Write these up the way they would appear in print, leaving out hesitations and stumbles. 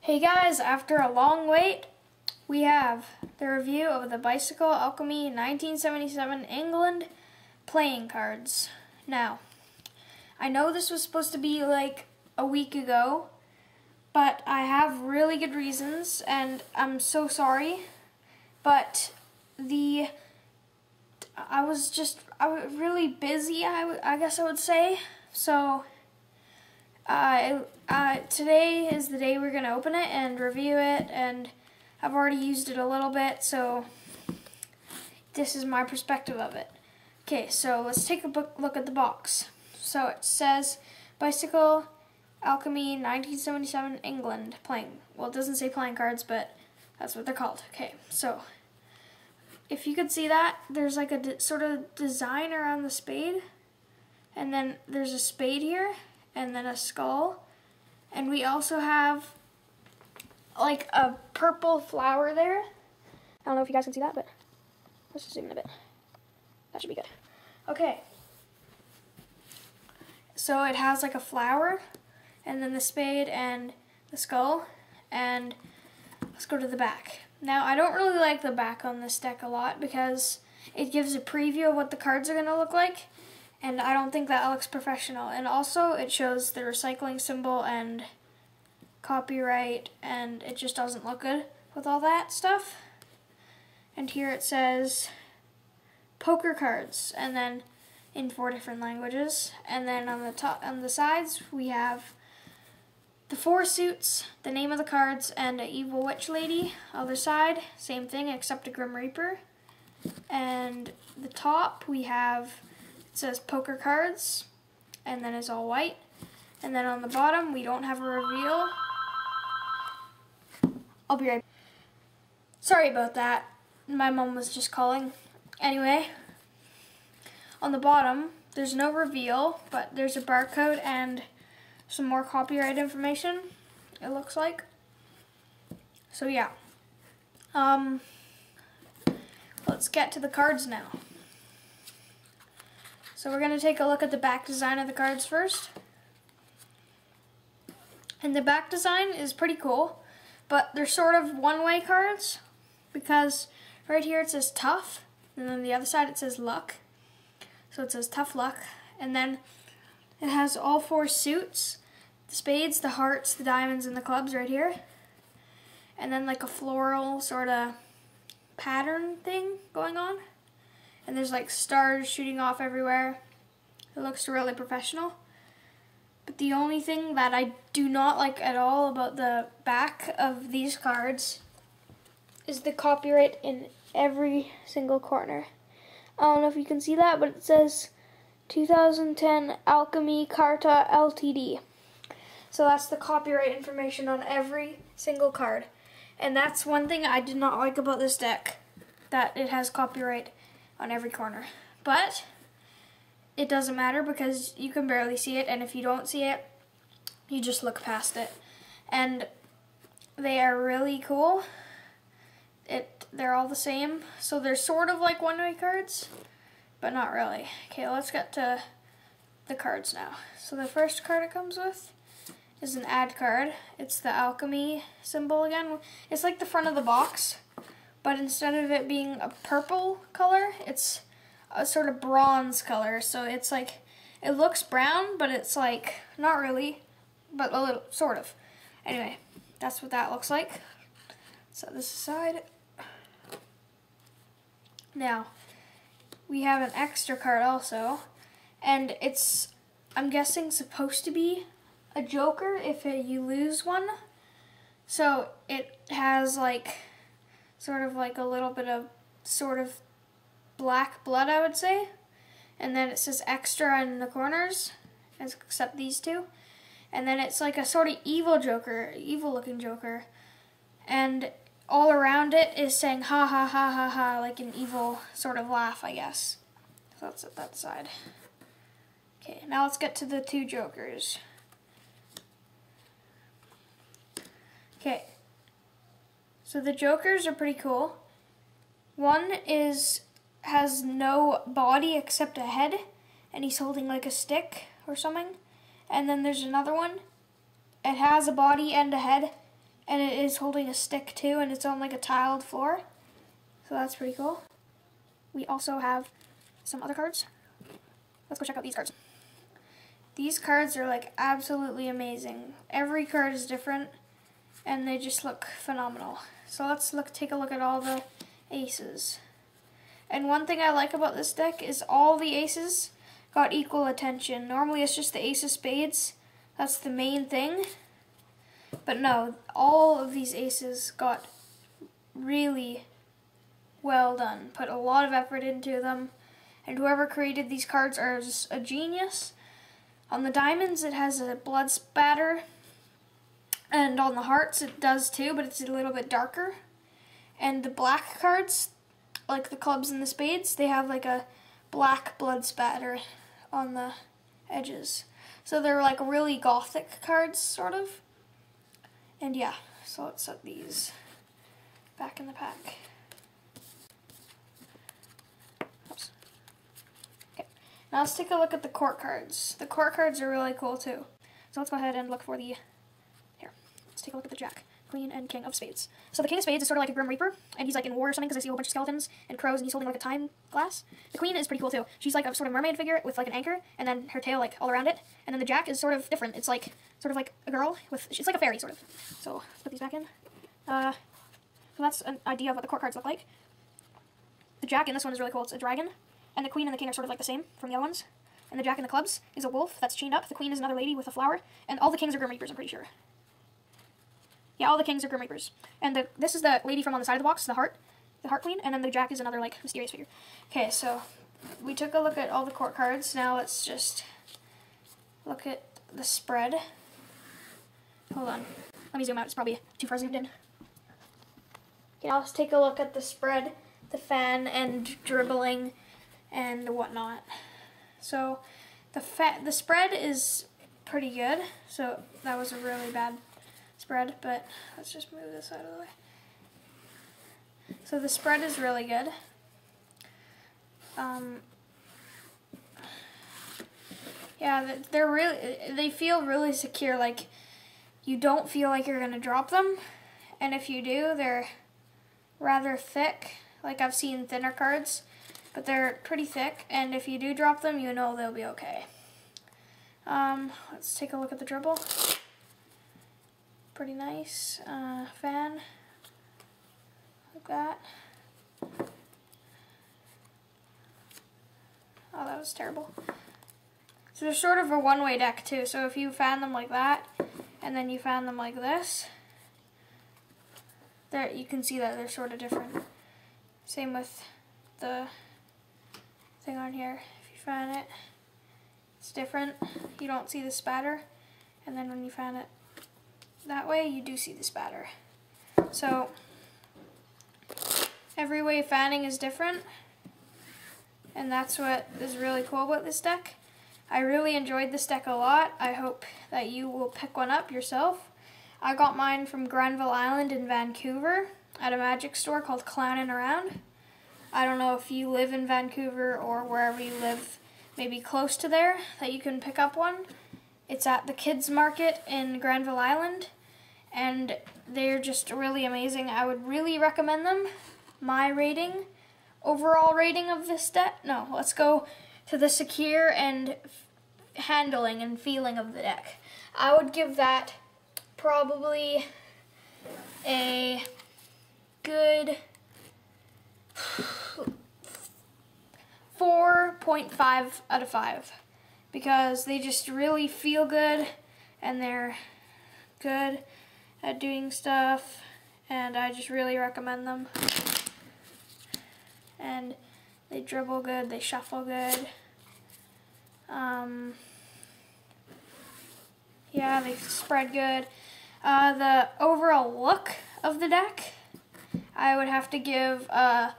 Hey guys, after a long wait, we have the review of the Bicycle Alchemy 1977 England playing cards. Now, I know this was supposed to be like a week ago, but I have really good reasons, and I'm so sorry, but I was really busy, I guess I would say, so today is the day we're going to open it and review it, and I've already used it a little bit, so this is my perspective of it. Okay, so let's take a look at the box. So it says Bicycle Alchemy 1977 England playing. Well, it doesn't say playing cards, but that's what they're called. Okay, so if you could see that, there's like a sort of design around the spade, and then there's a spade here, and then a skull, and we also have like a purple flower there. I don't know if you guys can see that, but let's just zoom in a bit. That should be good. Okay, so it has like a flower, and then the spade and the skull, and let's go to the back. Now, I don't really like the back on this deck a lot because it gives a preview of what the cards are going to look like, and I don't think that looks professional. And also, it shows the recycling symbol and copyright, and it just doesn't look good with all that stuff. And here it says poker cards, and then in 4 different languages. And then on the top, on the sides, we have the 4 suits, the name of the cards, and an evil witch lady. Other side, same thing except a Grim Reaper. And the top we have, it says poker cards, and then it's all white. And then on the bottom we don't have a reveal. I'll be right back. Sorry about that. My mom was just calling. Anyway, on the bottom there's no reveal, but there's a barcode and some more copyright information, it looks like. So yeah. Let's get to the cards now. So we're going to take a look at the back design of the cards first. And the back design is pretty cool, but they're sort of one-way cards, because right here it says tough, and then the other side it says luck. So it says tough luck, and then it has all 4 suits, the spades, the hearts, the diamonds, and the clubs right here. And then like a floral sort of pattern thing going on. And there's like stars shooting off everywhere. It looks really professional. But the only thing that I do not like at all about the back of these cards is the copyright in every single corner. I don't know if you can see that, but it says 2010 Alchemy Carta Ltd. So that's the copyright information on every single card. And that's one thing I did not like about this deck, that it has copyright on every corner. But it doesn't matter because you can barely see it, and if you don't see it, you just look past it. And they are really cool. They're all the same, so they're sort of like one-way cards, but not really. Okay, let's get to the cards now. So the first card it comes with is an ad card. It's the alchemy symbol again. It's like the front of the box, but instead of it being a purple color, it's a sort of bronze color. So it's like, it looks brown, but it's like, not really, but a little, sort of. Anyway, that's what that looks like. Set this aside. Now, we have an extra card also, and it's, I'm guessing, supposed to be a joker if you lose one. So it has like, sort of like a little bit of sort of black blood, I would say. And then it says extra in the corners, except these 2. And then it's like a sort of evil joker, evil looking joker. And all around it is saying ha ha ha ha ha, like an evil sort of laugh, I guess. So that's at that side. Okay, now let's get to the 2 jokers. Okay, so the jokers are pretty cool. One has no body except a head, and he's holding like a stick or something. And then there's another one. It has a body and a head, and it is holding a stick too, and it's on like a tiled floor. So that's pretty cool. We also have some other cards. Let's go check out these cards. These cards are like absolutely amazing. Every card is different, and they just look phenomenal. So let's take a look at all the aces. And one thing I like about this deck is all the aces got equal attention. Normally it's just the ace of spades. That's the main thing. But no, all of these aces got really well done. Put a lot of effort into them. And whoever created these cards is a genius. On the diamonds it has a blood spatter. And on the hearts it does too, but it's a little bit darker. And the black cards, like the clubs and the spades, they have like a black blood spatter on the edges. So they're like really gothic cards, sort of. And yeah, so let's set these back in the pack. Oops. Okay, now let's take a look at the court cards. The court cards are really cool too. So let's go ahead and look for the, here, let's take a look at the Jack, Queen, and King of Spades. So the King of Spades is sort of like a Grim Reaper, and he's like in war or something because I see a whole bunch of skeletons and crows, and he's holding like a time glass. The Queen is pretty cool too. She's like a sort of mermaid figure with like an anchor, and then her tail like all around it. And then the Jack is sort of different. It's like sort of like a girl with, she's like a fairy sort of. So let's put these back in. So that's an idea of what the court cards look like. The Jack in this one is really cool. It's a dragon, and the Queen and the King are sort of like the same from the other ones. And the Jack in the clubs is a wolf that's chained up. The Queen is another lady with a flower, and all the Kings are Grim Reapers, I'm pretty sure. Yeah, all the Kings are Grim Reapers. And this is the lady from on the side of the box, the Heart Queen, and then the Jack is another, like, mysterious figure. Okay, so we took a look at all the court cards. Now let's just look at the spread. Hold on. Let me zoom out. It's probably too far zoomed in. Okay, now let's take a look at the spread, the fan, and dribbling, and whatnot. So the spread is pretty good. So that was a really bad spread, but let's just move this out of the way. So the spread is really good. Yeah, they feel really secure. Like, you don't feel like you're gonna drop them, and if you do, they're rather thick. Like, I've seen thinner cards, but they're pretty thick, and if you do drop them, you know they'll be okay. Let's take a look at the dribble. Pretty nice. Fan. Like that. Oh, that was terrible. So they're sort of a one-way deck too. So if you fan them like that, and then you fan them like this, there you can see that they're sort of different. Same with the thing on here. If you fan it, it's different. You don't see the spatter, and then when you fan it that way, you do see the spatter. So every way fanning is different, and that's what is really cool about this deck. I really enjoyed this deck a lot. I hope that you will pick one up yourself. I got mine from Granville Island in Vancouver at a magic store called Clownin' Around. I don't know if you live in Vancouver or wherever you live, maybe close to there, that you can pick up one. It's at the Kids Market in Granville Island, and they're just really amazing. I would really recommend them. My rating, overall rating of this deck, no, let's go to the secure and handling and feeling of the deck. I would give that probably a good 4.5 out of 5 because they just really feel good and they're good at doing stuff, and I just really recommend them. And they dribble good, they shuffle good. Yeah, they spread good. The overall look of the deck, I would have to give a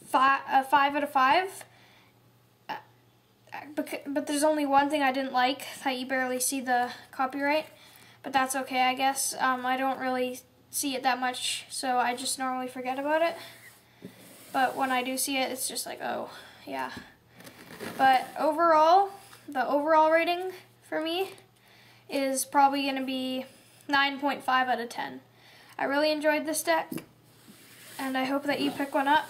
5 out of 5. But there's only one thing I didn't like, that you barely see the copyright. But that's okay, I guess. I don't really see it that much, so I just normally forget about it. But when I do see it, it's just like, oh, yeah. But overall, the overall rating for me is probably going to be 9.5 out of 10. I really enjoyed this deck, and I hope that you pick one up.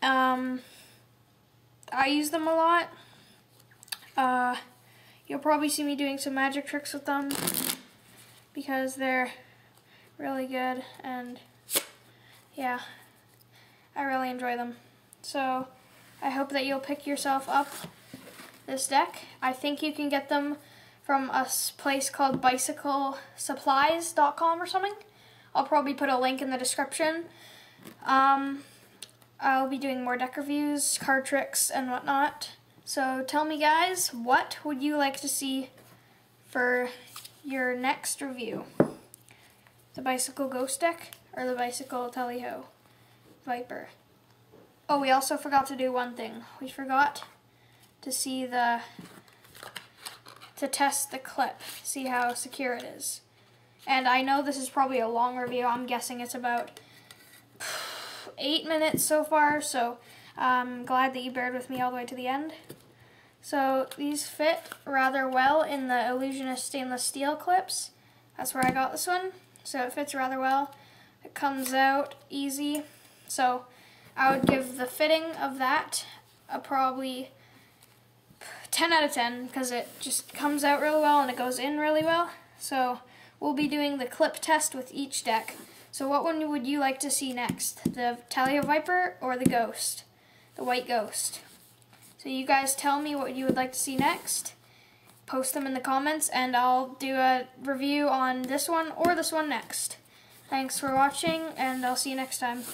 I use them a lot. You'll probably see me doing some magic tricks with them because they're really good, and yeah, I really enjoy them. So I hope that you'll pick yourself up this deck. I think you can get them from a place called bicyclesupplies.com or something. I'll probably put a link in the description. I'll be doing more deck reviews, card tricks, and whatnot. So tell me, guys, what would you like to see for your next review? The Bicycle Ghost deck or the Bicycle Tally-Ho Viper? Oh, we also forgot to do one thing. We forgot to test the clip, see how secure it is. And I know this is probably a long review. I'm guessing it's about 8 minutes so far, so I'm glad that you bared with me all the way to the end. So these fit rather well in the Illusionist stainless steel clips. That's where I got this one. So it fits rather well. It comes out easy. So I would give the fitting of that a probably 10 out of 10 because it just comes out really well and it goes in really well. So we'll be doing the clip test with each deck. So what one would you like to see next? The Tally-Ho Viper or the Ghost? The White Ghost? So you guys tell me what you would like to see next. Post them in the comments and I'll do a review on this one or this one next. Thanks for watching and I'll see you next time.